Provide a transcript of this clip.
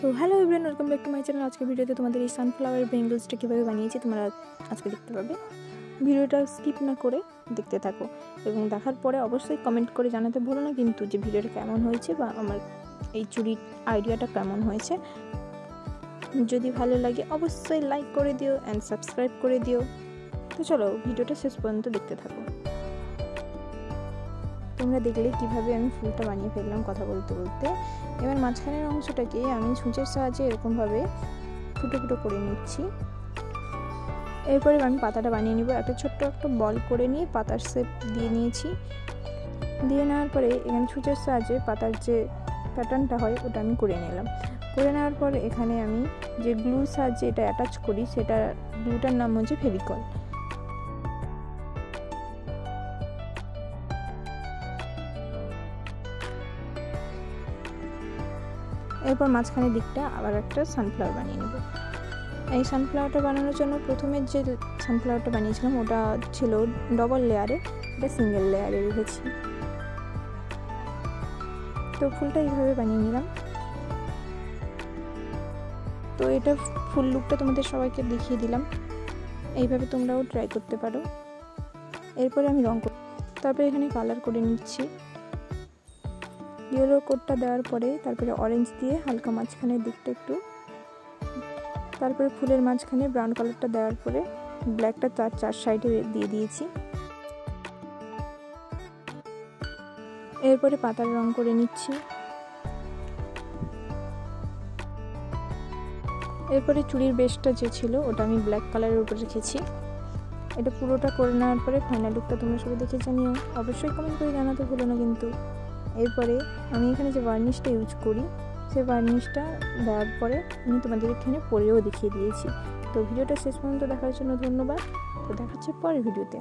তো hello everyone, welcome back to my channel. আজকে ভিডিওতে তোমাদের এই সানফ্লাওয়ার বেঙ্গলসটা কীভাবে বানিয়েছি তোমরা আজকে দেখতে পাবে। ভিডিওটা স্কিপ না করে দেখতে থাকো এবং দেখার পরে অবশ্যই কমেন্ট করে জানাতে ভুলো না কিন্তু যে ভিডিওটা কেমন হয়েছে বা আমার এই চুড়ির আইডিয়াটা কেমন হয়েছে। যদি ভালো লাগে অবশ্যই লাইক করে দিও অ্যান্ড সাবস্ক্রাইব করে দিও। তো চলো ভিডিওটা শেষ পর্যন্ত দেখতে থাকো। তোমরা দেখলে কিভাবে আমি ফুলটা বানিয়ে ফেললাম কথা বলতে বলতে। এবার মাঝখানের অংশটাকে আমি ছুঁচের সাহায্যে এরকমভাবে ফুটো ফুটো করে নিচ্ছি। এরপরে আমি পাতাটা বানিয়ে নিব। একটা ছোট্ট একটা বল করে নিয়ে পাতার শেপ দিয়ে নিয়েছি। দিয়ে নেওয়ার পরে এখানে ছুঁচের সাহায্যে পাতার যে প্যাটার্নটা হয় ওটা আমি করে নিলাম। করে নেওয়ার পর এখানে আমি যে গ্লুর সাহায্যে এটা অ্যাটাচ করি সেটা গ্লুটার নাম হচ্ছে ফেভিকল। এরপর মাঝখানের দিকটা আবার একটা সানফ্লাওয়ার বানিয়ে নেব। এই সানফ্লাওয়ারটা বানানোর জন্য প্রথমে যে সানফ্লাওয়ারটা বানিয়েছিলাম ওটা ছিল ডবল লেয়ারে, এটা সিঙ্গেল লেয়ারে রেখেছি। তো ফুলটা এইভাবে বানিয়ে নিলাম। তো এটা ফুল লুকটা তোমাদের সবাইকে দেখিয়ে দিলাম, এইভাবে তোমরাও ট্রাই করতে পারো। এরপরে আমি রং করি, তারপরে এখানে কালার করে নিচ্ছি। ইয়েলো কোডটা দেওয়ার পরে তারপরে অরেঞ্জ দিয়ে হালকা মাঝখানের দিকটা একটু, তারপরে ফুলের মাঝখানে ব্রাউন কালারটা দেওয়ার পরে ব্ল্যাকটা চার সাইডে দিয়ে দিয়েছি। এরপরে পাতার রং করে নিচ্ছি। এরপরে চুড়ির বেসটা যে ছিল ওটা আমি ব্ল্যাক কালারের উপর রেখেছি। এটা পুরোটা করে নেওয়ার পরে ফাইনাল লুকটা তোমরা সবাই দেখে জানিও, অবশ্যই কমেন্ট করে জানাতে ভুলো না কিন্তু। এরপরে আমি এখানে যে ভার্নিশটা ইউজ করি সেই ভার্নিশটা দেওয়ার পরে আমি তোমাদের এখানে পরেও দেখিয়ে দিয়েছি। তো ভিডিওটা শেষ পর্যন্ত দেখার জন্য ধন্যবাদ। তো দেখা হচ্ছে পরের ভিডিওতে।